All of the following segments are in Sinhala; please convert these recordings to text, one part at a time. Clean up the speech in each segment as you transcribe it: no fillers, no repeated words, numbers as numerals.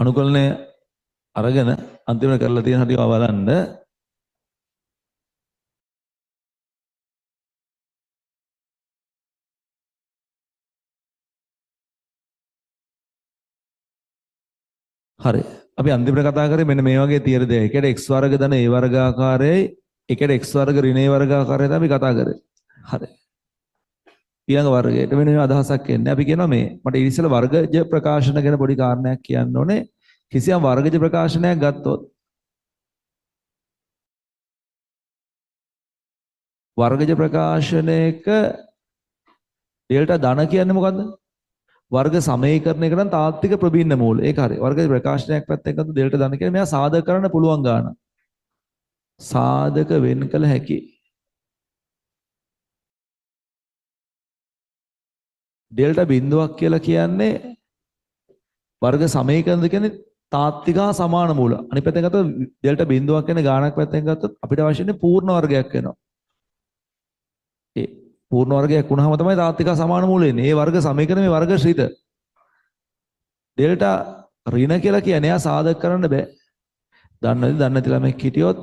අනුකලනය අරගෙන අන්තිමට කරලා තියෙන හැටි බලන්න. හරි. අපි අන්තිමට කතා කරේ මෙන්න මේ වගේ තියෙන දේ. එකට x වර්ග ධන a වර්ගාකාරයයි එකට x වර්ග ඍණ a වර්ගාකාරයයි තමයි කතා කරේ. හරි. ඊළඟ වර්ගයට වෙන අදහසක් එන්නේ. අපි කියනවා මේ මට ඉතිසල වර්ගජ ප්‍රකාශන ගැන පොඩි කාරණයක් කියන්න ඕනේ. කිසියම් වර්ගජ ප්‍රකාශනයක් ගත්තොත් වර්ගජ ප්‍රකාශනයක ඩෙල්ටා ධන කියන්නේ මොකද්ද? වර්ග සමීකරණයක නම් තාත්වික ප්‍රබින්න මූල. ඒක හරි. වර්ගජ ප්‍රකාශනයක් පැත්තෙන් ගත්තොත් ඩෙල්ටා ධන කියන්නේ මෙයා සාධක කරන්න පුළුවන් ගාන. සාධක වෙන් කළ හැකි. ඩෙල්ටා බිඳුවක් කියලා කියන්නේ වර්ග සමීකරණ කියන්නේ තාත්වික හා සමාන මූල. අනිත් පැත්තෙන් ගත්තොත් ඩෙල්ටා බිඳුවක් කියන ගානක් පැත්තෙන් ගත්තොත් අපිට අවශ්‍යන්නේ පූර්ණ වර්ගයක් වෙනවා. ඒ පූර්ණ වර්ගයක් වුණාම තමයි තාත්වික සමාන මූල එන්නේ. ඒ වර්ග සමීකරණේ වර්ග ශ්‍රිත. ඩෙල්ටා ඍණ කියලා කියන්නේ එයා සාධක කරන්න බෑ. දන්නේ නැති ළමෙක් හිටියොත්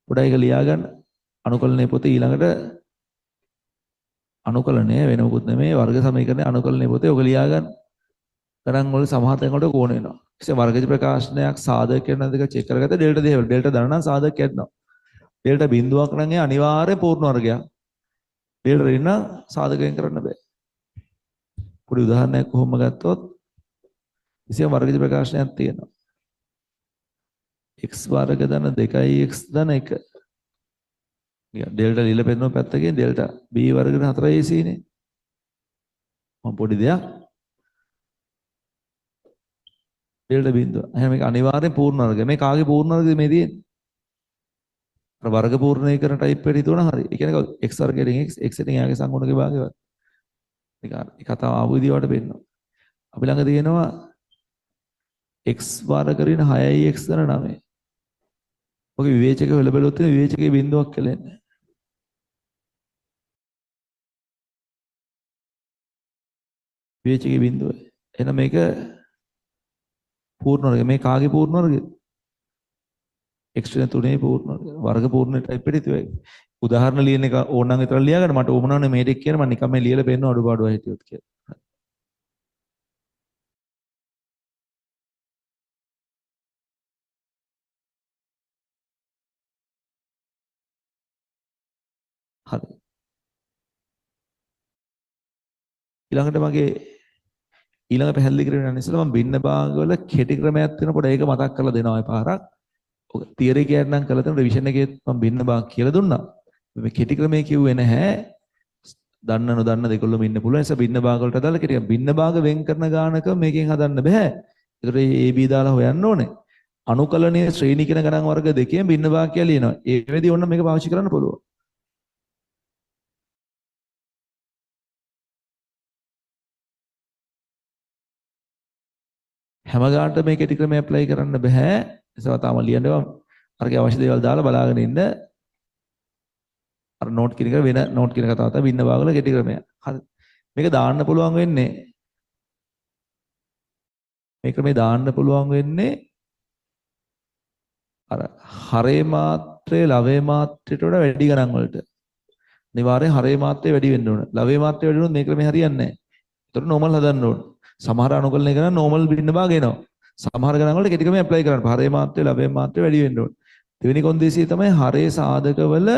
පොඩ්ඩයි ඒක ලියා ගන්න. අනුකලනයේ පොතේ ඊළඟට අනුකලනය වෙන මොකුත් නෙමෙයි වර්ග සමීකරණයේ අනුකලනයේ පොතේ ඔක ලියා ගන්න. ගණන් වල සමහර තැන් වලට ඕන වෙනවා. ඉතින් වර්ගජ ප්‍රකාශනයක් සාධක කරන දෙක චෙක් කරගත්ත ඩෙල්ටා දෙහවල ඩෙල්ටා ධන නම් සාධක කරනවා. ඩෙල්ටා බිඳුවක් නම් ඒ අනිවාර්ය පූර්ණ වර්ගයක්. ඩෙල්ටා ඍණ සාධකයෙන් කරන්න බෑ. පොඩි උදාහරණයක් කොහොම ගත්තොත් ඉතින් වර්ගජ ප්‍රකාශනයක් තියෙනවා. x වර්ග ධන 2x ධන 1. ඩෙල්ටා ලිල පෙන්නන පැත්තකින් ඩෙල්ටා b වර්ග ධන 4ac නේ. මම පොඩි දෙයක් ඩෙල්ටා බිඳුව. එහෙනම් මේක අනිවාර්යෙන් පූර්ණ වර්ග. මේ කාගේ පූර්ණ වර්ගද මේ තියෙන්නේ? අර වර්ග පූර්ණීකරණ ටයිප් එකට හිතුවනම් හරි. ඒ කියන්නේ x වර්ගයෙන් x එකෙන් යාගේ සංගුණක භාගයවත්. මේක කතාව ආපු විදිහට පෙන්නනවා. අපි ළඟ තියෙනවා x වර්ග ඍණ 6x ධන 9. ඔක විවේචක වල බලුවොත් විවේචකයේ බිඳුවක් කියලා එන්නේ. විවේචකයේ බිඳුව. එහෙනම් මේක පූර්ණ වර්ග. මේ කාගේ පූර්ණ වර්ගද? x ඍණ 3 පූර්ණ වර්ග. වර්ග පූර්ණ ටයිප් එකට ඉතිවයි. උදාහරණ ලියන එක ඕනනම් විතර ලියා ගන්න. මට ඕම නම් මේ ටික කියන මම නිකම්ම ලියලා පෙන්නන අඩුපාඩුව හිටියොත් කියලා. හරි. ඊළඟට මගේ ඊළඟ පැහැදිලි කරගෙන යන ඉස්සෙල්ලා මම භින්න භාගවල කෙටි ක්‍රමයක් තියෙනකොට ඒක මතක් කරලා දෙනවා ඒ පාරක්. ඔක තියරි එකෙන් නම් කරලා තියෙන රිවිෂන් එකේ මම භින්න භාග කියලා දුන්නා. මේ කෙටි ක්‍රමයේ කිව්වේ නැහැ. දන්න නොදන්න දෙකොල්ලම ඉන්න පුළුවන්. ඒ නිසා භින්න භාග වලට අදාළ කෙටි භින්න භාග වෙන් කරන ගානක මේකෙන් හදන්න බෑ. ඒකට AB දාලා හොයන්න ඕනේ. අනුකලනීය ශ්‍රේණී කියන ගණන් වර්ග දෙකෙන් භින්න භාග කියලා ලියනවා. ඒ වෙලෙදි ඔන්න මේක පාවිච්චි කරන්න පුළුවන්. හැම ගානට මේ කෙටි ක්‍රමය ඇප්ලයි කරන්න බෑ. ඒසව තාම ලියනවා. අරගේ අවශ්‍ය දේවල් දාලා බලාගෙන ඉන්න. අර නෝට් කියන එක වෙන නෝට් කියන කතාව තමයි භින්න භාගවල කෙටි ක්‍රමය. හරි. මේක දාන්න පුළුවන් වෙන්නේ මේක මේ දාන්න පුළුවන් වෙන්නේ අර හරේ මාත්‍රේ ලවේ මාත්‍රයට වඩා වැඩි ගණන් වලට. අනිවාර්යෙන් හරේ මාත්‍රේ වැඩි වෙන්න ඕන. ලවේ මාත්‍රේ වැඩි වුණොත් මේ ක්‍රමේ හරියන්නේ නැහැ. ඒතර නෝමල් හදන්න ඕන. සමහර අනුකලනය කරන නෝමල් බින්න භාග එනවා. සමහර ගණන් වලට කෙටි ක්‍රමය ඇප්ලයි කරන්න. හරේ මාත්‍රේ ලවේ මාත්‍රේ වැඩි වෙන්න ඕන. දෙවෙනි කොන්දේසිය තමයි හරේ සාධකවල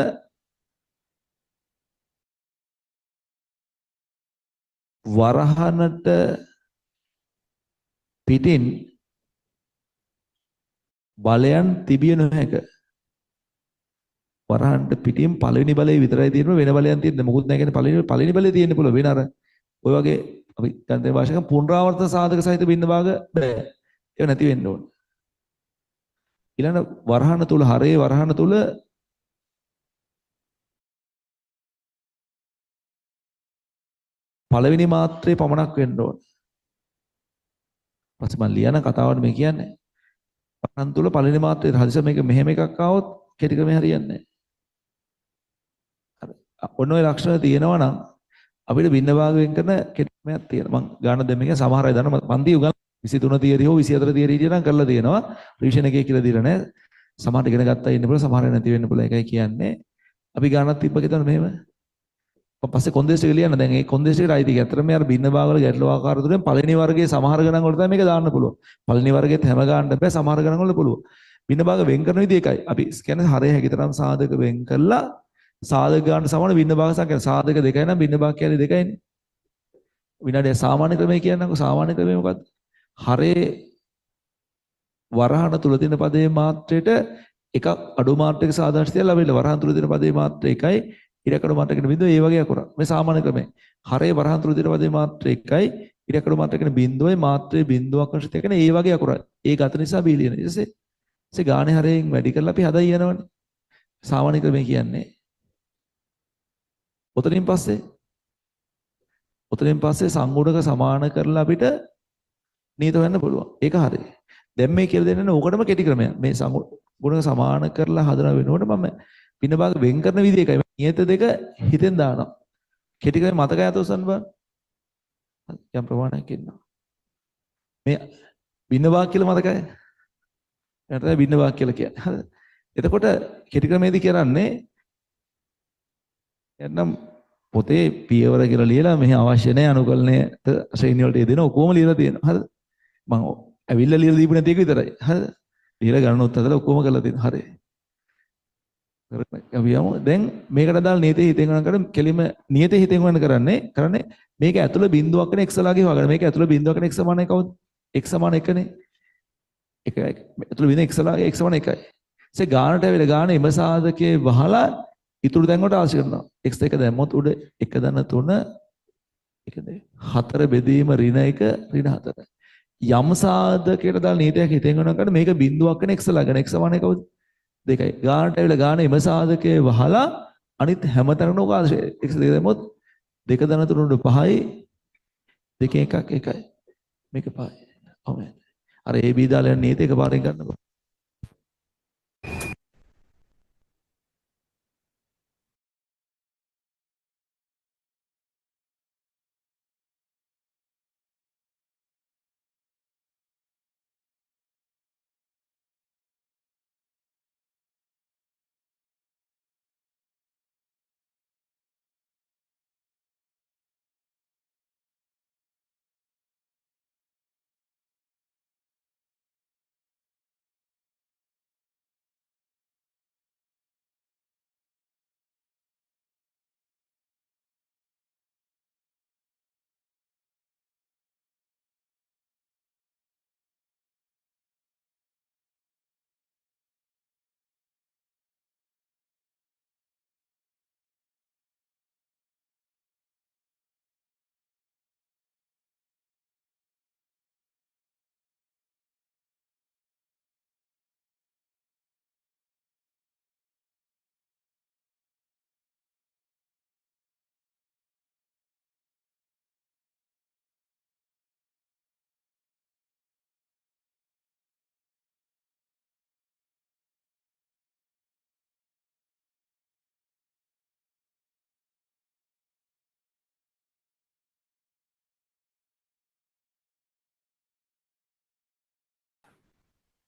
වරහනට පිටින් බලයන් තිබිය නොහැක. වරහනට පිටින් පළවෙනි බලය විතරයි තියෙන්නේ වෙන බලයන් තියෙන්නේ මොකුත් නැහැ කියන්නේ පළවෙනි බලය තියෙන්න පුළුවන් වෙන අර ඔය වගේ අපි ගන්තේ භාෂාවෙන් පුනරාවර්තන සාධක සහිත බින්න භාග බෑ. ඒක නැති වෙන්න ඕන. ඊළඟ වරහන තුල හරේ වරහන තුල පළවෙනි මාත්‍රේ පමණක් වෙන්න ඕන. පස්සේ මම ලියන කතාවට මේ කියන්නේ වරහන් තුල පළවෙනි මාත්‍රේ හදිස්සිය මේක මෙහෙම එකක් ආවොත් කෙටි ක්‍රමේ හරියන්නේ නැහැ. හරි. ඔන්න ඔය ලක්ෂණ තියෙනවා නම් අපිට බින්න භාග වෙන් කරන කෙටි ක්‍රමයක් තියෙනවා. මම ගාන දෙමින් සමහර අය දන්න පන්ති උගන් 23 තියරි හෝ 24 තියරි හිටියනම් කරලා තියෙනවා. රිවිෂන් එකේ කියලා දීලා නැහැ. සමහරට ඉගෙන ගත්තා ඉන්න පුළුවන් සමහර නැති වෙන්න පුළුවන්. ඒකයි කියන්නේ. අපි ගානක් තිබ්බ කියලා මෙහෙම. පස්සේ කොන්දේස් එක ලියන්න. දැන් ඒ කොන්දේස් එකට අයිති. ඇත්තටම යාර බින්න භාගවල ගැටලු ආකාර තුනෙන් පළවෙනි වර්ගයේ සමහර ගණන් වල තමයි මේක දාන්න පුළුවන්. පළවෙනි වර්ගයේත් හැම ගන්න බෑ සමහර ගණන් වල පුළුවන්. බින්න භාග වෙන් කරන විදිහ එකයි. අපි කියන්නේ හරය හැකිතරම් සාධක වෙන් කරලා සාධක ගන්න සමාන බින්න භාග සංඛ්‍යා. සාධක දෙකයි නම් බින්න භාග කියන්නේ දෙකයිනේ. විනාඩිය සාමාන්‍ය ක්‍රමය කියන්නකෝ. සාමාන්‍ය ක්‍රමය මොකද්ද? හරේ වරහන තුල තියෙන පදයේ මාත්‍රයට එකක් අඩු මාත්‍රයක සාධාරණය ලැබෙලා වරහන් තුල තියෙන පදයේ මාත්‍රය එකයි ඉරකඩු මාත්‍රයකට බිඳුව ඒ වගේ අකුරක්. මේ සාමාන්‍ය ක්‍රමය. හරේ වරහන් තුල තියෙන පදයේ මාත්‍රය එකයි ඉරකඩු මාත්‍රයකට බිඳුවයි මාත්‍රයේ බිඳුවක් අංශ දෙකන ඒ වගේ අකුරයි. ඒ ගත නිසා බී ලියන. ඊට පස්සේ ගානේ හරයෙන් වැඩි කරලා අපි හදා යනවනේ. සාමාන්‍ය ක්‍රමය කියන්නේ. ඔතනින් පස්සේ සංගුණක සමාන කරලා අපිට නීත වෙන්න පුළුවන්. ඒක හරියි. දැන් මේ කියලා දෙන්නේ ඕකටම කෙටි ක්‍රමයක්. මේ සංගුණක සමාන කරලා හදන වෙනකොට මම පින භාග වෙන් කරන විදිහ එකයි. නියත දෙක හිතෙන් දානවා. කෙටි ක්‍රමය මතකයි අතොස්සන් බං. යම් ප්‍රමාණයක් ඉන්නවා. මේ බින්න භාග කියලා මතකයි. එතන බින්න භාග කියලා කියන්නේ. හරිද? එතකොට කෙටි ක්‍රමයේදී කරන්නේ එන්නම් පොතේ පියවර කියලා ලියලා මෙහි අවශ්‍ය නැහැ අනුකලනයට ශ්‍රේණිය වලට දෙන ඔක්කොම ලියලා තියෙනවා. හරිද? මම ඇවිල්ලා ලියලා දීපු නැති එක විතරයි. හරිද? ලියලා ගණනොත් හදලා ඔක්කොම කරලා තියෙනවා. හරි. අපි යමු. දැන් මේකට දාලා නියතේ හිතෙන් ගණන් කරලා කෙලිම නියතේ හිතෙන් ගණන් කරන්නේ මේක ඇතුළේ බිඳුවක් වෙන x ලාගේ වගන. මේක ඇතුළේ බිඳුවක් වෙන x සමාන කවුද? x සමාන 1නේ. 1යි. ඇතුළේ බිඳ x ලාගේ x සමාන 1යි. ඒ ගානට ඇවිල්ලා ගාන එම සාධකයේ වහලා ඉතුරු දැන් වලට ආශි කරනවා. x1 දැම්මොත් උඩ 1 දන 3 1 4 බෙදීම ඍණ 1 ඍණ 4. යම් සාධකයකට දාලා නීතියක් හිතෙන් ගණන් කරන මේක බිඳුවක් වෙන x ලාගෙන x සමානයි කවුද? 2යි. ගානට ඇවිල්ලා ගාන එම සාධකයේ වහලා අනිත් හැම තැනකම උග ආශි x2 දැම්මොත් 2 දන 3 උඩ 5යි 2 1ක් 1යි. මේක 5යි. ඔව්. අර AB දාලා යන නීතිය එකපාරෙන් ගන්නකො.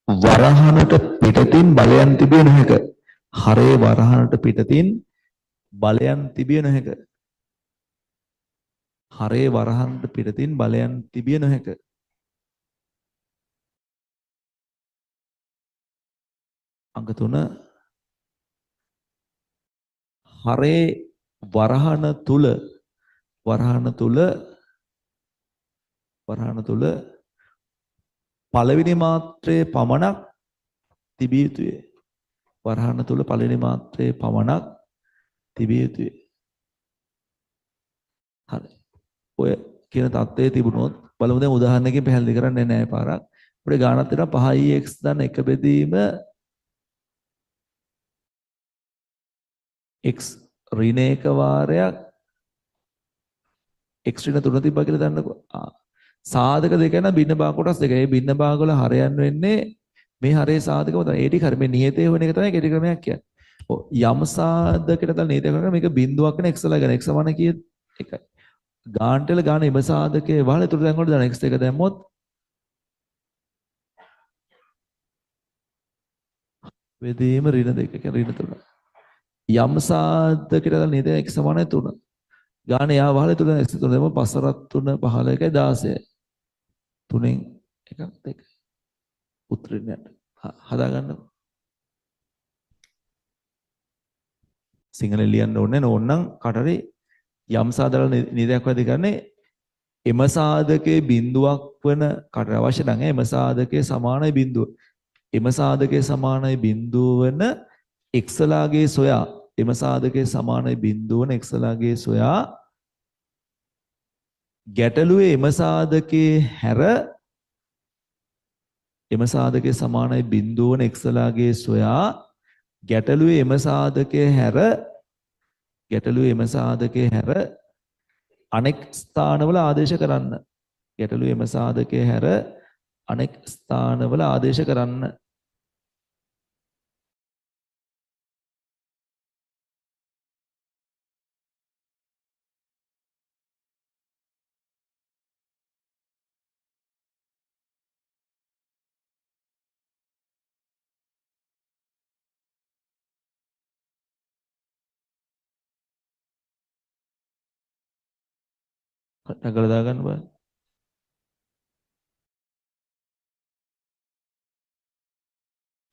වරහනට පිටතින් බලයන් තිබිය නොහැක. හරේ වරහනට පිටතින් බලයන් තිබිය නොහැක. හරේ වරහනට පිටතින් බලයන් තිබිය නොහැක. අංක 3 හරේ වරහන තුල පළවෙනි මාත්‍රයේ පමණක් තිබිය යුතුය. වරහන තුල පළවෙනි මාත්‍රයේ පමණක් තිබිය යුතුය. හරි. ඔය කියන தත්ත්වයේ තිබුණොත් බලමු දැන් උදාහරණයකින් පැහැදිලි කරන්නේ නැහැ පාරක්. අපේ ගානක් තියෙනවා 5x ධන 1 බෙදීම x ඍණ 1 වාරයක් x ඍණ 3 තිබ්බා කියලා දන්නකො. සාධක දෙක නම් බින්න භාග කොටස් දෙක. මේ බින්න භාග වල හරයන් වෙන්නේ මේ හරේ සාධකම තමයි. ඒ ටික හරි මේ නියතේ වෙන එක තමයි කෙටි ක්‍රමයක් කියන්නේ. ඔව් යම් සාධකයකට දාලා නියතේ කරනවා මේක බිඳුවක් වෙන x ලා ගන්න x සමාන කීයද? 1යි. ගානටල ගාන ඉම සාධකයේ වහල තුරු දැන් වලට දාන x1 දැම්මොත් වේදීම ඍණ 2 කියන්නේ ඍණ 3. යම් සාධකයට දාලා නේද x සමානයි 3. ගාන යා වහලේ 3 x 3 දෙම 5 රත් 3 15 1යි 16යි. 3න් එකක් 2. උත්තරේ හදාගන්න. සිංහලෙන් ලියන්න ඕනේ නෝන්නම් කටරේ යම් සාධකවල නේදයක් වැඩි කරන්නේ එම සාධකයේ බිඳුවක් වන කට අවශ්‍ය නම් එම සාධකයේ සමානයි බිඳුව. එම සාධකයේ සමානයි බිඳුව වන x ලාගේ සොයා එම සාධකයේ සමානයි බිඳුව වන x ලාගේ සොයා ගැටලුවේ එම සාධකයේ හැර එම සාධකයේ සමානයි බිඳුව වන x ලාගේ සොයා ගැටලුවේ එම සාධකයේ හැර ගැටලුවේ එම සාධකයේ හැර අනෙක් ස්ථානවල ආදේශ කරන්න. ගැටලුවේ එම සාධකයේ හැර අනෙක් ස්ථානවල ආදේශ කරන්න. නගල දාගන්න බෑ.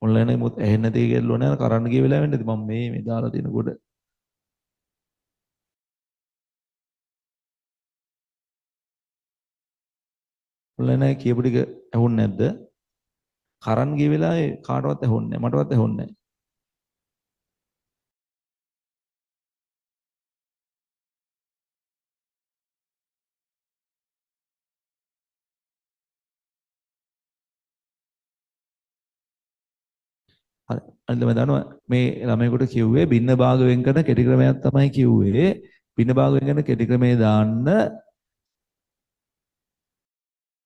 ඔන්ලයින් එකේ මොකද ඇහෙන්නේ නැති කියලා නෑ කරන්න ගිය වෙලාවෙ වෙන්නේ මම මේ දාලා තියෙන කොට. ඔන්ලයින් එකේ කියපු ටික ඇහුන්නේ නැද්ද? කරන් ගිය වෙලාවේ කාටවත් ඇහුන්නේ නැහැ මටවත් ඇහුන්නේ නැහැ. හරි. අනිත් මම දන්නවා මේ ළමයෙකුට කිව්වේ බින්න භාග වෙන් කරන කෙටි ක්‍රමයක් තමයි කිව්වේ. බින්න භාග වෙන් කරන කෙටි ක්‍රමේ දාන්න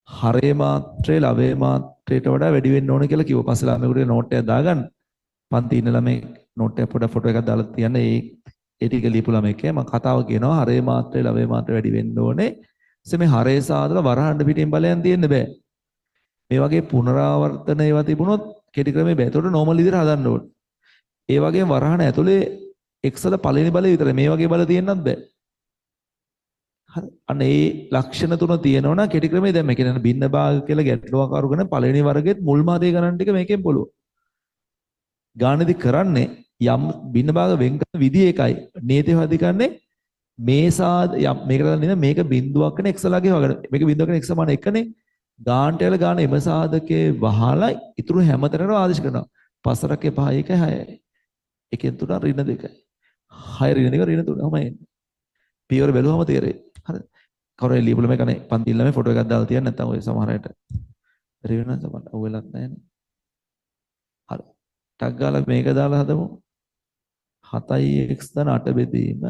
හරේ මාත්‍රේ ලවේ මාත්‍රේට වඩා වැඩි වෙන්න ඕන කියලා කිව්වා. පස්සේ ළමයෙකුට නෝට් එකක් දාගන්න. පන්ති ඉන්න ළමයි නෝට් එක පොඩ ෆොටෝ එකක් දාලා තියන්න. ඒ ටික ලියපු ළමයෙක් මම කතාව කියනවා හරේ මාත්‍රේ ලවේ මාත්‍රේ වැඩි වෙන්න ඕනේ. ඊට මේ හරේ සාදල වරහඬ පිටින් බලයන් තියෙන්න බෑ. මේ වගේ පුනරාවර්තන ඒවා තිබුණොත් කෙටි ක්‍රමේ බෑ. ඒතකොට නෝමල් විදිහට හදන්න ඕනේ. ඒ වගේම වරහණ ඇතුලේ x වල පළවෙනි බලය විතරයි. මේ වගේ බල තියෙන්නත් බෑ. හරි. අන්න ඒ ලක්ෂණ තුන තියෙනවා නම් කෙටි ක්‍රමේ දැන් මේ කියන්නේ බින්න භාග කියලා ගැටලුවක් අරගෙන පළවෙනි වර්ගෙත් මුල් මාදේ ගණන් ටික මේකෙන් පුළුවන්. ගානේදී කරන්නේ යම් බින්න භාග වෙන් කරන විදිය එකයි. නීතිය හදිකන්නේ මේ සාද මේකට නේද මේක බිඳුවක් වෙන x ලාගේ වගන. මේක බිඳුවක් වෙන x සමාන 1නේ. ගානට යල ගාන එම සාධකයේ වහලා ඉතුරු හැමතැනම ආදේශ කරනවා. 5 රකේ 5 1 6යි. එකෙන් 3 ඍණ 2යි. 6 ඍණ 2 ඍණ 3 තමයි එන්නේ. පියවර බැලුවම තේරෙයි. හරි. කවුරු හරි ලියපු ළමයි කනේ පන්ති ළමයි ෆොටෝ එකක් දාලා තියන්න නැත්නම් ඔය සමහර අයට බැරි වෙනවා සමහර අව වෙලක් නැහැනේ. හරි. ටක් ගාලා මේක දාලා හදමු. 7x ධන 8 බෙදීම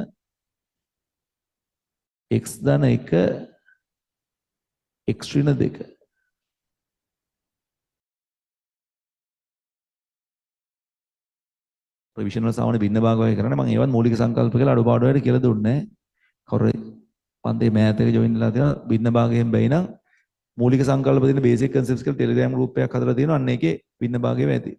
x ධන 1 x ඍණ 2 ප්‍රවිෂන් වල සාමාන්‍ය බින්න භාග වගේ කරන්නේ මම ඒවත් මූලික සංකල්ප කියලා අඩුපාඩු වලට කියලා දුන්නේ නැහැ. කවුරු පන්ති මෑත් එක ජොයින් වෙලා තියෙනවා බින්න භාගයෙන් බැයි නම් මූලික සංකල්ප දෙන බේසික් කන්සෙප්ට්ස් කියලා ටෙලිග්‍රෑම් ගෲප් එකක් හදලා තියෙනවා. අන්න ඒකේ බින්න භාගයම ඇති.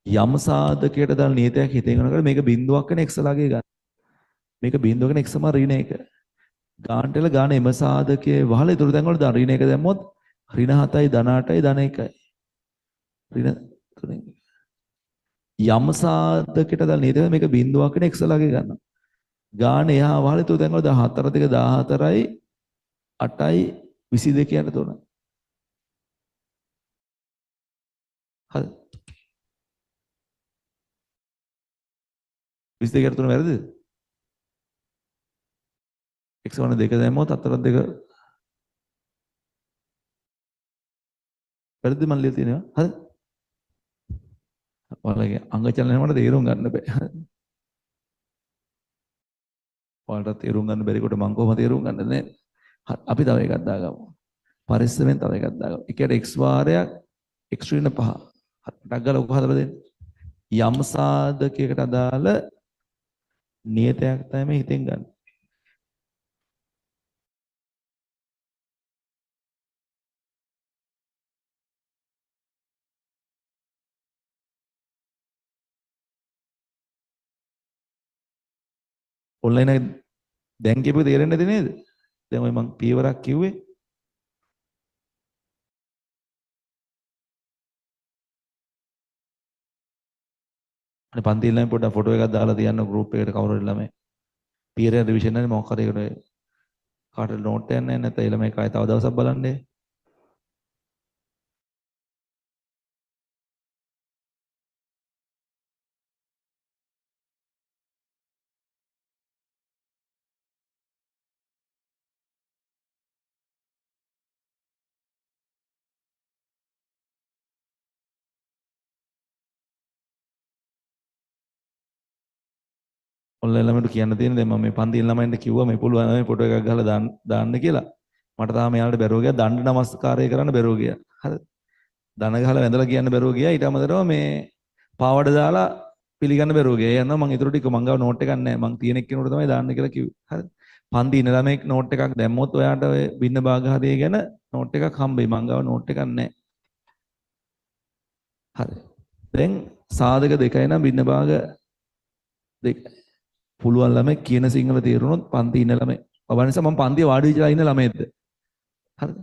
යම් සාධකයට දාන නියතයක් හිතෙන් කරනකොට මේක බිඳුවක් වෙන x ලාගේ ගන්න. මේක බිඳුවක x සමාන ඍණ 1. ගානටල ගාන එම සාධකයේ වහල ඉතුරු තැන් වල දාන ඍණ 1 දැම්මොත් ඍණ 7යි ධන 8යි ධන 1යි. ඍණ 3. යම් සාධකයට දාන නියතයක් මේක බිඳුවක් වෙන x ලාගේ ගන්නවා. ගාන එහා වහල ඉතුරු තැන් වල 14 2 14යි 8යි 22 යන 3. හරි. 22 3 වැරදිද? x වන 2 දැම්මොත් 4 2 වැරදි මන් ලියලා තියෙනවා. හරි. ඔයාලගේ අංග චලනය වල තේරුම් ගන්න බෑ. ඔයාලට තේරුම් ගන්න බැරි කොට මම කොහොමද තේරුම් ගන්නද නේ? අපි තව එකක් දාගමු. පරිස්සමෙන් තව එකක් දාගමු. ඒ කියන්නේ x වාරයක් x ඍණ 5. ටක් ගාලා ඔක හදලා දෙන්න. යම් සාධකයකට අදාළ නියතයක් තමයි හිතෙන් ගන්න. ඔන්ලයින් එක දැන් කියපු තේරෙන්නේ නැති නේද? දැන් ඔය මං පියවරක් කිව්වේ. අනේ පන්ති ළමයි පොඩ්ඩක් ෆොටෝ එකක් දාලා තියන්න ගෲප් එකට කවුරු හරි ළමයි. පියරේ රිවිෂන් එකනේ මොකක් හරි ඒකට කාටද නෝට් එකක් නැහැ නැත්නම් ඒ ළමයි කායි තව දවසක් බලන්නේ. ඔන්ලයින් ළමයින්ට කියන්න තියෙන දැන් මම මේ පන්ති ළමයින්ට කිව්වා මේ පුළුවන් මේ ෆොටෝ එකක් ගහලා දාන්න කියලා. මට තාම යාළුවට බැරුව ගියා දණ්ඩ නමස්කාරය කරන්න බැරුව ගියා. හරි. දන ගහලා වැඳලා කියන්න බැරුව ගියා. ඊට අමතරව මේ පාවඩ දාලා පිළිගන්න බැරුව ගියා. ඒ යනවා මං ඊටු ටික මං ගාව නෝට් එකක් නැහැ. මං තියෙන එක්කෙනෙකුට තමයි දාන්න කියලා කිව්වේ. හරි. පන්ති ඉන්න ළමෙක් නෝට් එකක් දැම්මොත් ඔයාට ඔය බින්න භාග හදේ ගැන නෝට් එකක් හම්බෙයි. මං ගාව නෝට් එකක් නැහැ. හරි. දැන් සාධක දෙකයි නම් බින්න භාග දෙක පුළුවන් ළමයි කියන සිංහල තේරුනොත් පන්ති ඉන්න ළමයි. ඔබ නිසා මම පන්තියේ වාඩි වෙලා ඉන්න ළමයිද? හරිද?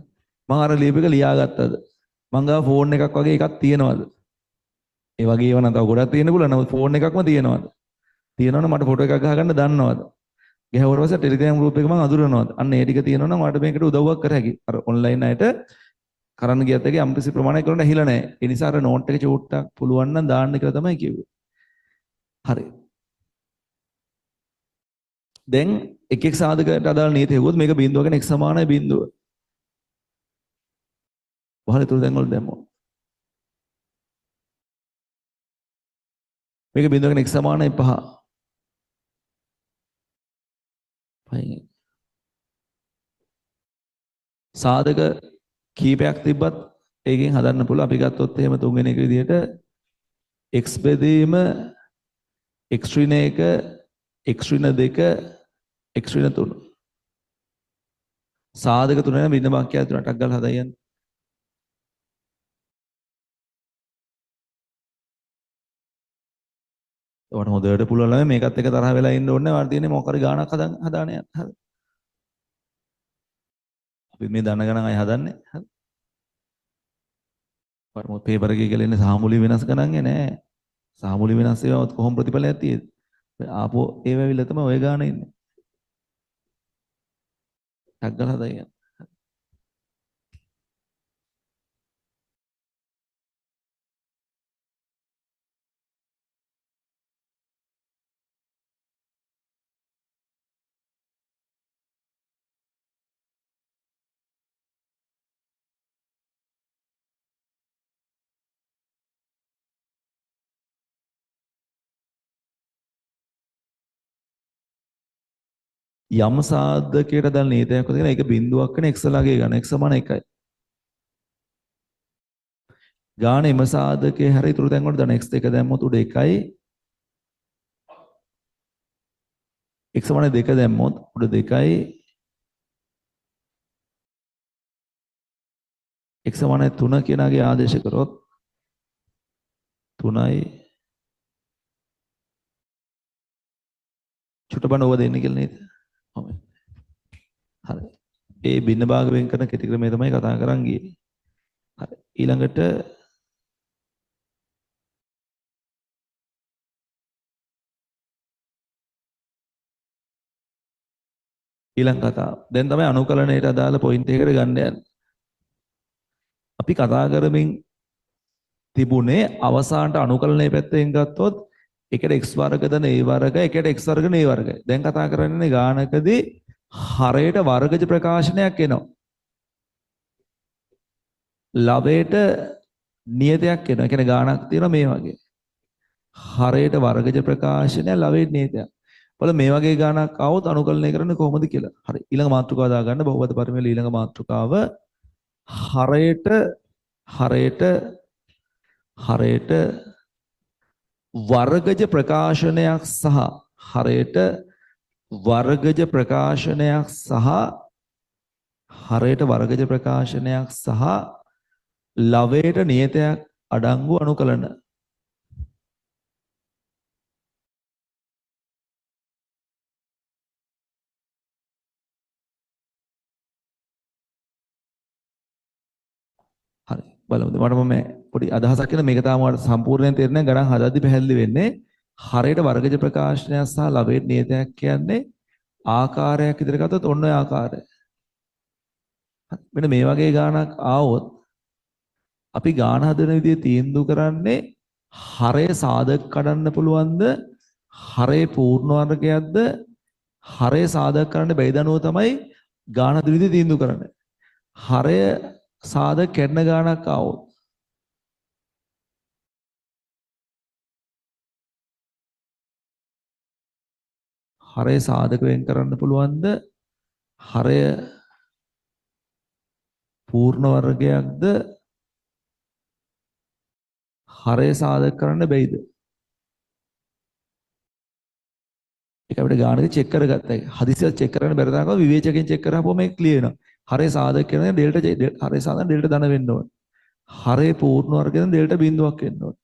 මම අර ලියුප එක ලියාගත්තද? මං ගාව ෆෝන් එකක් වගේ එකක් තියෙනවද? ඒ වගේ ඒවා නම් තව ගොඩක් තියෙන්න පුළුවන්. නමුත් ෆෝන් එකක්ම තියෙනවද? තියෙනවනම් මට ෆොටෝ එකක් ගහගන්න දන්නවද? ගැහුවට පස්සේ ටෙලිග්‍රෑම් ගෲප් එක මම අඳුරනවද? අන්න ඒ ටික තියෙනවනම් මට මේකට උදව්වක් කර හැකියි. අර ඔන්ලයින් අයට කරන්න ගියත් එකේ යම්කිසි ප්‍රමාණයක් කරන්න ඇහිලා නැහැ. ඒ නිසා අර නෝට් එක චූට්ටක් පුළුවන් නම් දාන්න කියලා තමයි කිව්වේ. හරි. දැන් එක එක් සාධකයට අදාළ නීති හෙව්වොත් මේක බිඳුවගෙන x සමානයි බිඳුව. වහල තුරු දැන් වල දැම්මොත්. මේක බිඳුවගෙන x සමානයි 5. 5. සාධක කීපයක් තිබ්බත් ඒකෙන් හදන්න පුළුවන්. අපි ගත්තොත් එහෙම තුන්වෙනි එක විදිහට x බෙදීම x ඍණ 1 x ඍණ 2 x ඍණ 3 සාධක තුන වෙන බින්න වාක්‍යය තුනටක් ගාලා හදයන්. ඔයාට හොඳට පුළුවන් ළමයි මේකත් එක තරහ වෙලා ඉන්න ඕනේ. වාට තියෙන්නේ මොකක් හරි ගාණක් හදාන යන්න. හරි. අපි මේ දන ගණන් අය හදන්නේ. හරි. වරම පේපර් එකේ කියලා ඉන්නේ සාමුලිය වෙනස් ගණන්ගේ නෑ. සාමුලිය වෙනස් ඒවා කොහොම ප්‍රතිඵලයක් තියෙද? ආපෝ ඒව ඇවිල්ලා තමයි ඔය ගාන ඉන්නේ. ටක් ගාලා හදයන්. යම් සාධකයකට දාන නීතියක් තියෙනවා. ඒක බිඳුවක් වෙන x ලාගේ ගන්න. x සමාන 1යි. ගාන එම සාධකයේ හැර ඉතුරු තැන් වලට දාන x2 දැම්මොත් උඩ 1යි. x සමාන 2 දැම්මොත් උඩ 2යි. x සමාන 3 කියනාගේ ආදේශ කරොත් 3යි. චුට්ට බණ ඕව දෙන්න කියලා නේද? හරි. ඒ බින්න භාග වෙන් කරන කෙටි ක්‍රමය තමයි කතා කරන් ගියේ. හරි. ඊළඟට ඊළඟ කතාව. දැන් තමයි අනුකලනයට අදාළ පොයින්ට් එකකට ගන්න යන්නේ. අපි කතා කරමින් තිබුණේ අවසානට අනුකලනයේ පැත්තෙන් ගත්තොත් එකට x වර්ගද a වර්ග එකට x වර්ග a වර්ග. දැන් කතා කරන්නේ ගානකදී හරයට වර්ගජ ප්‍රකාශනයක් එනවා. ලවයට නියතයක් එනවා. ඒ කියන්නේ ගානක් තියෙනවා මේ වගේ. හරයට වර්ගජ ප්‍රකාශනය ලවයට නියතයක්. වල මේ වගේ ගානක් આવොත් අනුකලනය කරන්නේ කොහොමද කියලා. හරි. ඊළඟ මාතෘකාව දාගන්න බහුපද පරිමේල ඊළඟ මාතෘකාව හරයට වර්ගජ ප්‍රකාශනයක් සහ හරයට වර්ගජ ප්‍රකාශනයක් සහ හරයට වර්ගජ ප්‍රකාශනයක් සහ ලවයට නියතයක් අඩංගු අනුකලන. හරි බලමු. මට මම පොඩි අදහසක් කියන මේක තාම මට සම්පූර්ණයෙන් තේරෙන්නේ නැහැ. ගණන් හදද්දි පැහැදිලි වෙන්නේ. හරයට වර්ගජ ප්‍රකාශනයක් සහ ලවයට නියතයක් කියන්නේ ආකාරයක් ඉදිරියට ගත්තොත් ඔන්න ඔය ආකාරය. මෙන්න මේ වගේ ගාණක් ආවොත් අපි ගාණ හදන විදිය තීන්දුව කරන්නේ හරය සාධක කඩන්න පුළුවන්ද හරය පූර්ණ වර්ගයක්ද හරය සාධක කරන්න බැයිද අනුව තමයි ගාණ හදන විදිය තීන්දුව කරන්නේ. හරය සාධක කැඩෙන ගාණක් ආවොත් හරය සාධක වෙන් කරන්න පුළුවන්ද හරය පූර්ණ වර්ගයක්ද හරය සාධක කරන්න බැයිද? ඒක අපිට ගානක චෙක් කරගත්තා. හදිසියක් චෙක් කරන්න බැරි තරම් විවේචකයෙන් චෙක් කරාපුවම මේක ක්ලියර් වෙනවා. හරය සාධක කියන ඩෙල්ටා හරය සාධක ඩෙල්ටා ධන වෙන්න ඕනේ. හරය පූර්ණ වර්ගයෙන් ඩෙල්ටා බිඳුවක් වෙන්න ඕනේ.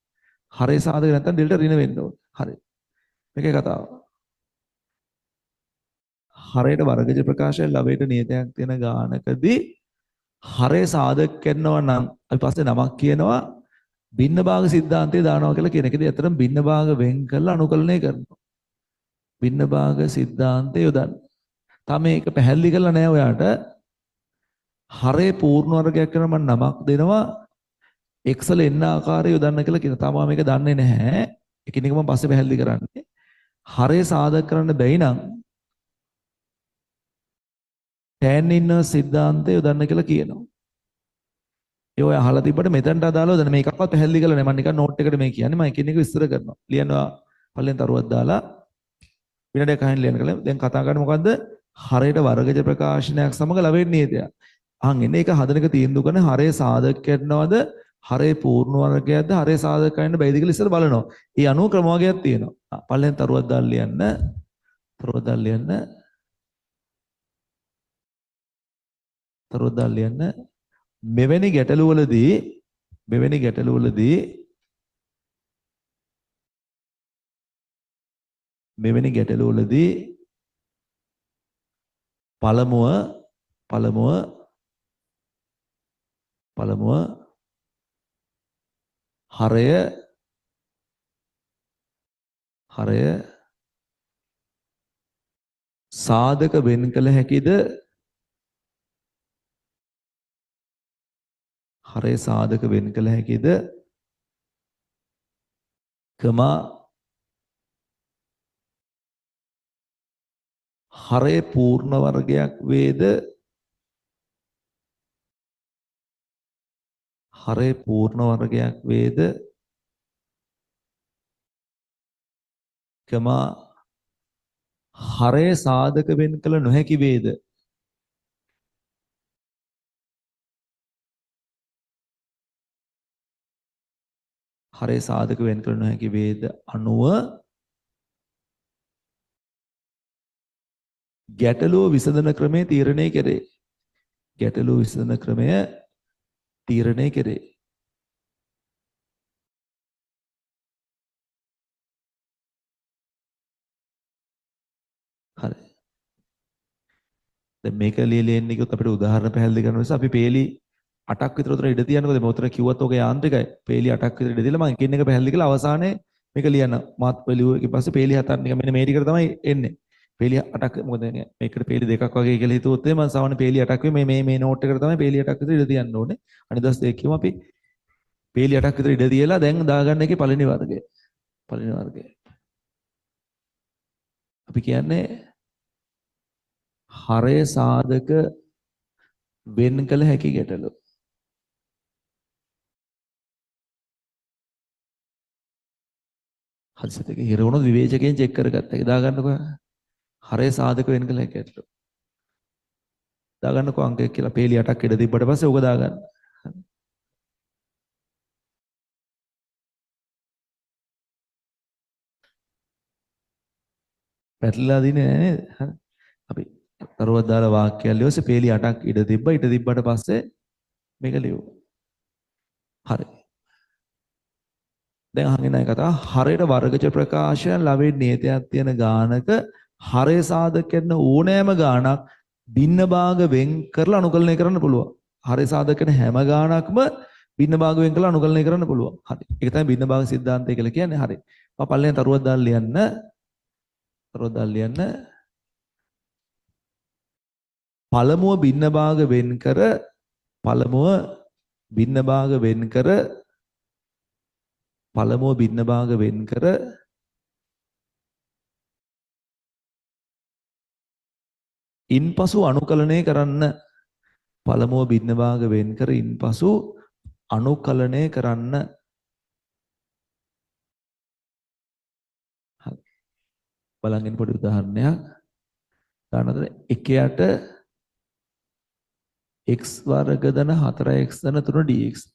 හරය සාධක නැත්නම් ඩෙල්ටා ඍණ වෙන්න ඕනේ. හරි. මේකේ කතාව. හරයට වර්ගජ ප්‍රකාශයෙන් ලවයට නියතයක් තියෙන ගානකදී හරය සාධක කරනවා නම් අපි පස්සේ නමක් කියනවා භින්න භාග සිද්ධාන්තය දානවා කියලා කියන එකදී ඇත්තටම භින්න භාග වෙන් කරලා අනුකලනය කරනවා. භින්න භාග සිද්ධාන්තය යොදන්න. තාම මේක පැහැදිලි කරලා නැහැ ඔයාට. හරේ පූර්ණ වර්ගයක් කරන මම නමක් දෙනවා x වල n ආකාරය යොදන්න කියලා කියන. තාම මේක දන්නේ නැහැ. එකිනෙක මම පස්සේ පැහැදිලි කරන්නේ. හරේ සාධක කරන්න බැයි නම් tan inverse සිද්ධාන්තය යොදන්න කියලා කියනවා. ඒ ඔය අහලා තිබ්බට මෙතනට අදාළව දැන් මේකක්වත් පැහැදිලි කරලා නැහැ. මම නිකන් නෝට් එකට මේ කියන්නේ. මම එකිනෙක විස්තර කරනවා. ලියනවා පල්ලෙන් තරුවක් දාලා විනාඩියක් අහින් ලියන කලින් දැන් කතා කරන්නේ මොකද්ද? හරයට වර්ගජ ප්‍රකාශනයක් සමග ලැබෙන නියතයක්. අහන් එන්නේ ඒක හදන එක තීන්දුව කරන හරය සාධක කරනවද? හරය පූර්ණ වර්ගයක්ද? හරය සාධක කරන්න බැයිද කියලා ඉස්සර බලනවා. ඒ අනුව ක්‍රම වර්ගයක් තියෙනවා. පල්ලෙන් තරුවක් දාලා ලියන්න. තරුවක් දාලා ලියන්න. තරුවක් දාලා ලියන්න. මෙවැනි ගැටලුවලදී පළමුව හරය සාධක වෙන් කළ හැකිද? හරය සාධක වෙන් කළ හැකිද? හරය පූර්ණ වර්ගයක් වේද? හරය පූර්ණ වර්ගයක් වේද? හරය සාධක වෙන් කළ නොහැකි වේද? හරය සාධක වෙන් කළ නොහැකි වේද? අනුව ගැටලුව විසඳන ක්‍රමය තීරණය කෙරේ. ගැටලුව විසඳන ක්‍රමය තීරණය කෙරේ. හරි. දැන් මේක ලියලෙන්නේ කිව්වොත් අපිට උදාහරණ පැහැදිලි කරන නිසා අපි පේලි 8ක් විතර උතර ඉඩ තියන්නකොද මේ උතර කිව්වත් ඔක යාන්ත්‍රිකයි. පේලි 8ක් විතර ඉඩ දීලා මම එකින් එක පැහැදිලි කරලා අවසානයේ මේක ලියන්න. මාත් පෙළුවේ ඊට පස්සේ පේලි 7ක් නිකන් මෙන්න මේ ටිකට තමයි එන්නේ. පේලි 8ක් මොකද මේකට පේලි 2ක් වගේ කියලා හිතුවොත් මම සාමාන්‍ය පේලි 8ක් වෙයි මේ නෝට් එකට තමයි පේලි 8ක් විතර ඉඩ තියන්න ඕනේ. අනිත් දවස් දෙක කියමු අපි පේලි 8ක් විතර ඉඩ තියලා දැන් දාගන්න එකේ පළවෙනි වර්ගය. අපි කියන්නේ හරය සාධක වෙන් කළ හැකි ගැටලු. හදිසියට ඒක හිර වුණොත් විවේචකයෙන් චෙක් කරගත්තා. ඒක දාගන්නකෝ. හරය සාධක වෙන් කළ හැකි ගැටලු. දාගන්නකෝ අංකයක් කියලා පේලි 8ක් ඉඩ තිබ්බට පස්සේ ඕක දාගන්න. පැටලලා දින්නේ නැහැ නේද? හරි. අපි තරුවක් දාලා වාක්‍යයක් ලියවසේ පේලි 8ක් ඉඩ තිබ්බා. ඊට තිබ්බට පස්සේ මේක ලියුවා. හරි. දැන් අහගෙන ඉන්න කතාව හරයට වර්ගජ ප්‍රකාශයන් ලවෙන් නියතයක් තියෙන ගානක හරය සාධක කරන ඕනෑම ගානක් භින්න භාග වෙන් කරලා අනුකලනය කරන්න පුළුවන්. හරය සාධක කරන හැම ගානක්ම භින්න භාග වෙන් කරලා අනුකලනය කරන්න පුළුවන්. හරි. ඒක තමයි භින්න භාග සිද්ධාන්තය කියලා කියන්නේ. හරි. මම පල්ලෙන් තරුවක් දාලා ලියන්න. තරුවක් දාලා ලියන්න. පළමුව භින්න භාග වෙන් කර පළමුව භින්න භාග වෙන් කර පළමුව භින්න භාග වෙන් කර ඉන්පසු අනුකලනය කරන්න. පළමුව භින්න භාග වෙන් කර ඉන්පසු අනුකලනය කරන්න. හරි. බලන්න පොඩි උදාහරණයක් ගන්නද 1යට x වර්ග ධන 4x ධන 3 dx.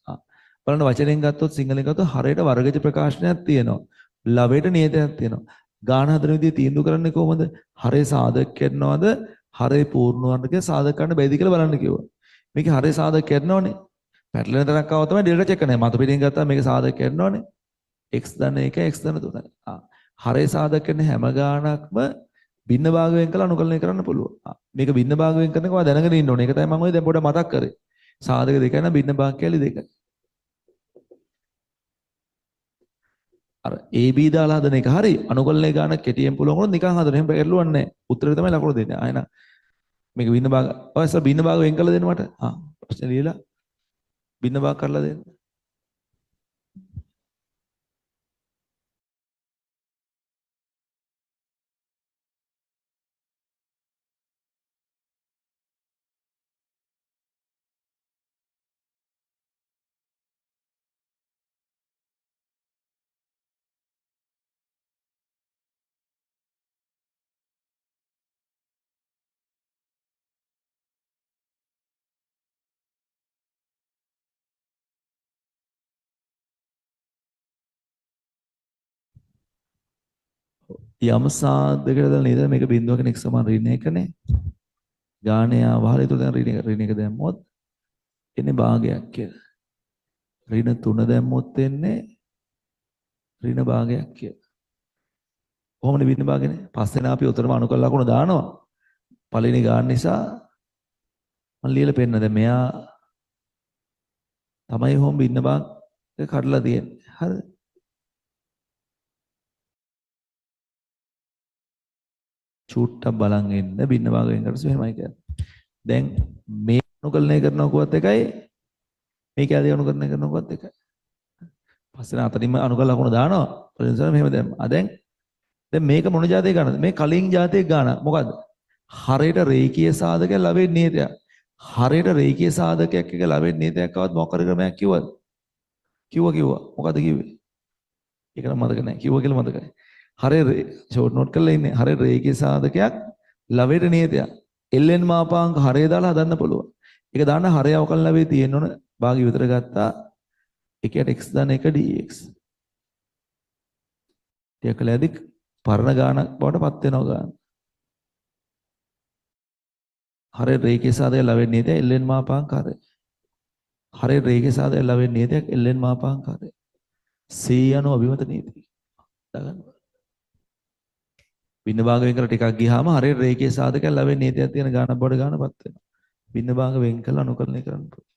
බලන්න වචනෙන් ගත්තොත් සිංහලෙන් ගත්තොත් හරයට වර්ගජ ප්‍රකාශනයක් තියෙනවා. ලවයට නියතයක් තියෙනවා. ගාන හදන විදිහ තීන්දුව කරන්නේ කොහොමද? හරය සාධක කරනවද? හරය පූර්ණ වර්ගක සාධක කරන්න බැයිද කියලා බලන්න කිව්වා. මේකේ හරය සාධක කරනවනේ. පැටලෙන තරක් ආව තමයි ඩෙල්ටා චෙක් කරන්නේ. මත පිටින් ගත්තා මේක සාධක කරනවනේ. x ධන 1 x ධන 3. හරය සාධක කරන හැම ගානක්ම භින්න භාග වෙන් කරලා අනුකලනය කරන්න පුළුවන්. මේක භින්න භාග වෙන් කරනකොට ඔයා දැනගෙන ඉන්න ඕනේ. ඒක තමයි මම ඔය දැන් පොඩ්ඩක් මතක් කරේ. සාධක දෙකයි නම් භින්න භාග කැලි දෙකයි. අර AB දාලා හදන එක හරි අනුකලනය ගාන කෙටියෙන් පුළුවන් වුණොත් නිකන් හදන. එහෙම බැරිලුවන්නේ නැහැ. උත්තරේ තමයි ලකුණු දෙන්නේ. ආයෙ නම් මේක භින්න භාග ඔය සර් භින්න භාග වෙන් කරලා දෙන්න මට. ප්‍රශ්නේ ලියලා භින්න භාග කරලා දෙන්න. යම් සාධකයකට දාලා නේද මේක බිඳුවක නෙක් සමාන ඍණ එකනේ. ගාණය වහල ඒතර දැන් ඍණ එක දැම්මොත් එන්නේ භාගයක් කියලා. ඍණ 3 දැම්මොත් එන්නේ ඍණ භාගයක් කියලා. කොහොමද බින්න භාගනේ? පස්සේ නා අපි උතරම අනුකල ලකුණු දානවා. පළවෙනි ගාන නිසා මම ලියලා පෙන්නන දැන් මෙයා තමයි හොම් බින්න භාග කඩලා තියෙන්නේ. හරිද? චූට්ටක් බලන් ඉන්න බින්න භාග වෙන් කරලා එහෙමයි කියන්නේ. දැන් මේ අනුකලනය කරනකොත් එකයි මේක ආදී අනුකලනය කරනකොත් එකයි. පස්සේ අතරින්ම අනුකල ලකුණු දානවා. පොලින්සර් මෙහෙම දැම්මා. දැන් මේක මොන જાතිය ගන්නද? මේ කලින් જાතිය ගන්න. මොකද්ද? හරයට රේඛීය සාධකයක් ලැබෙන්නේ නේදයක්. හරයට රේඛීය සාධකයක් එක ලැබෙන්නේ නේදයක් આવත් මොකක් කර ක්‍රමයක් කිව්වද? කිව්වා. මොකද්ද කිව්වේ? ඒක නම් මතක නැහැ. කිව්වා කියලා මතකයි. හරේ ෂෝට් නෝට් කරලා ඉන්නේ. හරේ රේඛීය සාධකයක් ලැබෙට නේදයක්. ln මාපාංක හරේ දාලා හදන්න පුළුවන්. ඒක දාන්න හරය අවකලන ලැබේ තියෙන්න ඕන. භාගය විතර ගත්තා. එකයට x දාන 1 dx. ටිකලදී පරණ ගානක් බවට පත් වෙනවා ගාන. හරේ රේඛීය සාධකයක් ලැබෙන්නේ නේද? ln මාපාංක හරේ. හරේ රේඛීය සාධකයක් ලැබෙන්නේ නේද? ln මාපාංක හරේ. C යන අභිමත නීති. දාගන්න. බින්න භාග වෙන් කරලා ටිකක් ගියාම හරියට රේඛීය සාධකයක් ලැබෙන්නේ නේතියක් තියෙන ගානක් බඩ ගානපත් වෙනවා. බින්න භාග වෙන් කරලා අනුකලනය කරන්න පුළුවන්.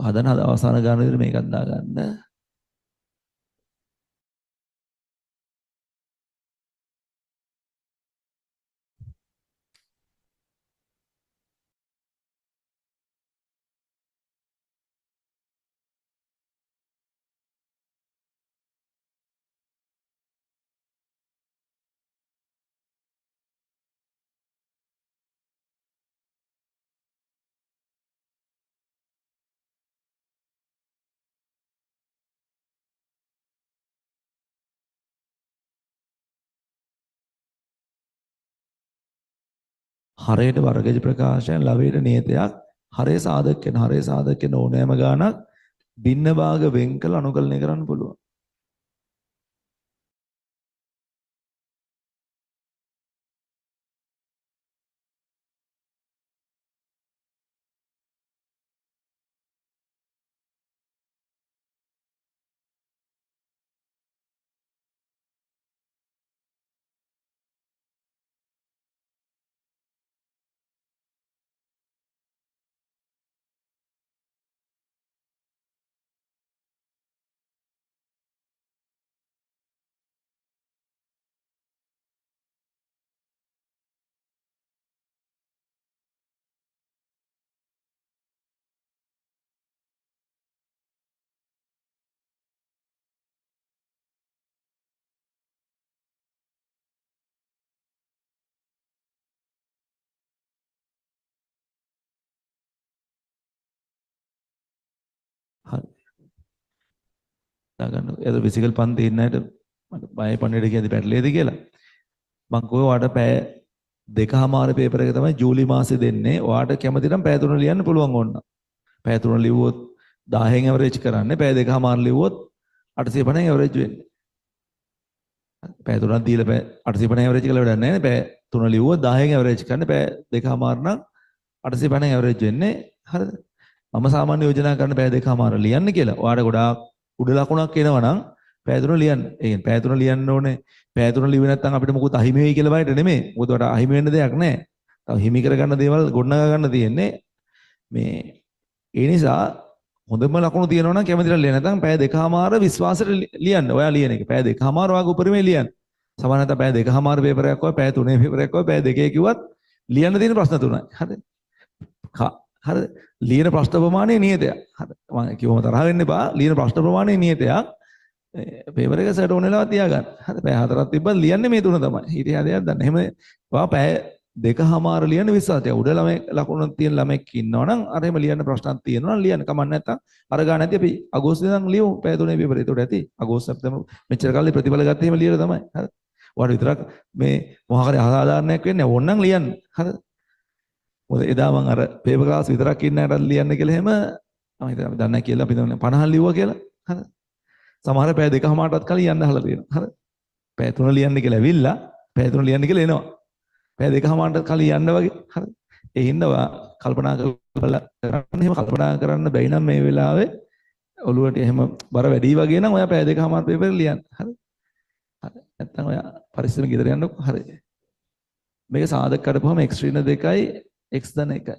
හදන අවසාන ගාන විදිහට මේකත් දාගන්න. හරයට වර්ගජ ප්‍රකාශයෙන් ලවයට නියතයක් හරය සාධක වෙන ඕනෑම ගානක් භින්න භාග වෙන් කළ අනුකලනය කරන්න පුළුවන්. හරි. දාගන්න. ඒක ෆිසිකල් පන්ති ඉන්න අයට මට බය පණිවිඩ කියද්දි පැටලෙයිද කියලා. මං කිව්වා ඔයාලට පැය දෙකමාර පේපර් එක තමයි ජූලි මාසේ දෙන්නේ. ඔයාලට කැමති නම් පැය 3 ලියන්න පුළුවන් ඕන. පැය 3 ලිව්වොත් 10න් ඇවරේජ් කරන්නේ. පැය දෙකමාර ලිව්වොත් 850න් ඇවරේජ් වෙන්නේ. පැය 3ක් දීලා පැය 850න් ඇවරේජ් කළා වැඩක් නැහැ නේ. පැය 3 ලිව්වොත් 10න් ඇවරේජ් කරන්නේ. පැය දෙකමාර නම් 850න් ඇවරේජ් වෙන්නේ. හරිද? මම සාමාන්‍ය යෝජනා කරන පැය දෙකමාර ලියන්න කියලා. ඔයාලට ගොඩාක් උඩ ලකුණක් එනවා නම් පැය 3 ලියන්න. ඒ කියන්නේ පැය 3 ලියන්න ඕනේ. පැය 3 ලිව්වේ නැත්නම් අපිට මොකුත් අහිමි වෙයි කියලා බයට නෙමෙයි. මොකද ඔයාලට අහිමි වෙන්න දෙයක් නැහැ. තව හිමි කරගන්න දේවල් ගොඩනගා ගන්න තියෙන්නේ. මේ ඒ නිසා හොඳම ලකුණු තියෙනවා නම් කැමතිලා ලියන්න. නැත්නම් පැය දෙකමාර විශ්වාසයට ලියන්න. ඔයා ලියන එක. පැය දෙකමාර ඔයාගේ උපරිමේ ලියන්න. සමහර නැත්නම් පැය දෙකමාර පේපරයක් වගේ පැය 3 පේපරයක් වගේ පැය 2 කිව්වත් ලියන්න තියෙන ප්‍රශ්න 3යි. හරිද? හරිද? ලියන ප්‍රශ්න ප්‍රමාණය නියතයක්. හරිද? මම කිව්වම තරහ වෙන්න එපා. ලියන ප්‍රශ්න ප්‍රමාණය නියතයක්. පේපර් එක සෙට් ඕන වෙලාව තියාගන්න. හරි. පැය 4ක් තිබ්බත් ලියන්නේ මේ 3 තමයි. ඊට එහා දෙයක් දන්න. එහෙම ඔයා පැය දෙකමාර ලියන්න විශ්වාසය. උඩ ළමයි ලකුණක් තියෙන ළමෙක් ඉන්නවනම් අර එහෙම ලියන්න ප්‍රශ්නක් තියෙනවා නම් ලියන්න කමක් නැත්තම් අර ගන්න නැති අපි අගෝස්තුවේ ඉඳන් ලියමු පැය 3 පේපර්. ඒකට ඇති. අගෝස්තු සැප්තැම්බර් මෙච්චර කාලේ ප්‍රතිඵල ගත්තේ එහෙම ලියලා තමයි. හරි. ඔයාලට විතරක් මේ මොකක් හරි අසාධාරණයක් වෙන්නේ ඕනනම් ලියන්න. හරිද? මොකද එදා මම අර පේපර් ක්ලාස් විතරක් ඉන්න අයටත් ලියන්න කියලා එහෙම මම හිතුවා අපි දන්නේ කියලා අපි 50 ලිව්වා කියලා. හරිද? සමහර පැය දෙකමාරටත් කලින් යන්න අහලා තියෙනවා. හරිද? පැය 3 ලියන්න කියලා ඇවිල්ලා පැය 3 ලියන්න කියලා එනවා. පැය දෙකමාරට කලින් යන්න වගේ. හරිද? ඒ හින්දා කල්පනා කරලා කරන්න එහෙම කල්පනා කරන්න බැයි නම් මේ වෙලාවේ ඔළුවට එහෙම බර වැඩි වගේ නම් ඔයා පැය දෙකමාර පේපර් ලියන්න. හරිද? හරි. නැත්තම් ඔයා පරිස්සම ගෙදර යන්නකො. හරි. මේක සාධක කරපුවම x ඍණ 2යි x ධන 1යි.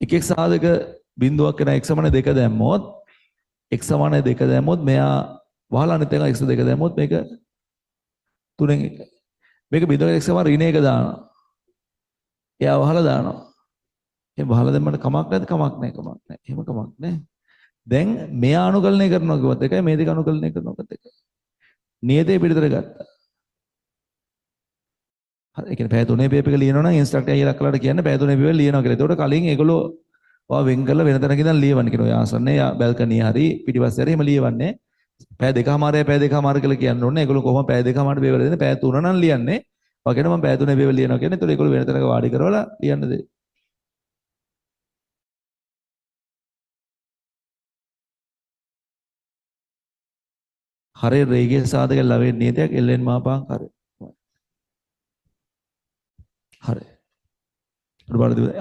එකෙක් සාධක බිඳුවක් වෙන x සමාන 2 දැම්මොත් x සමාන 2 දැම්මොත් මෙයා වහලා අනිත් එක x 2 දැම්මොත් මේක 3න් 1යි. මේක බිඳුවක x සමාන ඍණ 1 දානවා. එයා වහලා දානවා. එහෙනම් වහලා දැම්මම කමක් නැද්ද? කමක් නැහැ. කමක් නැහැ. එහෙම කමක් නැහැ. දැන් මෙයා අනුකලනය කරනවා කිව්වත් එකයි මේ දෙක අනුකලනය කරනවත් එකයි. නියතේ පිටතට ගත්තා. හරි. ඒ කියන්නේ පැය 3 පේපර් එක ලියනවා නම් ඉන්ස්ට්‍රක්ටර් අයියලා කළාට කියන්නේ පැය 3 පේපර් ලියනවා කියලා. ඒකට කලින් ඒගොල්ලෝ ඔයා වෙන් කරලා වෙන තැනක ඉඳන් ලියවන්න කියනවා. ඔය ආසන්නේ බල්කනිය හරි පිටිපස්සේ හරි එහෙම ලියවන්නේ. පැය දෙකමාරයි පැය දෙකමාර කියලා කියන්න ඕනේ. ඒගොල්ලෝ කොහොම පැය දෙකමාරට පේපර් දෙන්නේ පැය 3 නම් ලියන්නේ. ඔය කියන මම පැය 3 පේපර් ලියනවා කියන්නේ. ඒතකොට ඒගොල්ලෝ වෙන තැනක වාඩි කරවලා ලියන්න දෙයි. හරි රේගයේ සාධක ලැබෙන නියතයක් එල්ලෙන් මාපාන් හරි. හරි.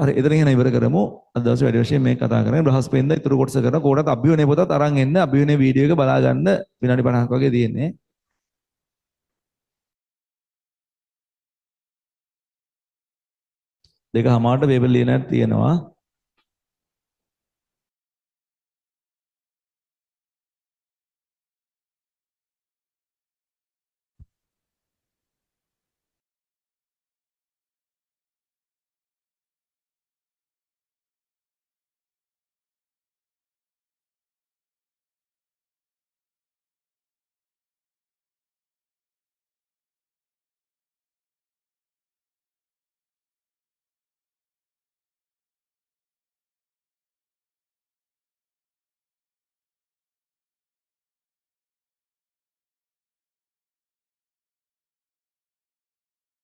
හරි එතන ඉගෙන ඉවර කරමු. අද දවසේ වැඩි වශයෙන් මේ කතා කරන්නේ බ්‍රහස්පතින්දා ඊටු කොටස කරන කොටත් අභියෝනේ පොතත් අරන් එන්න අභියෝනේ වීඩියෝ එක බලා ගන්න විනාඩි 50ක් වගේ තියෙන්නේ. දෙක හමාරට පේපර් ලියනක් තියෙනවා.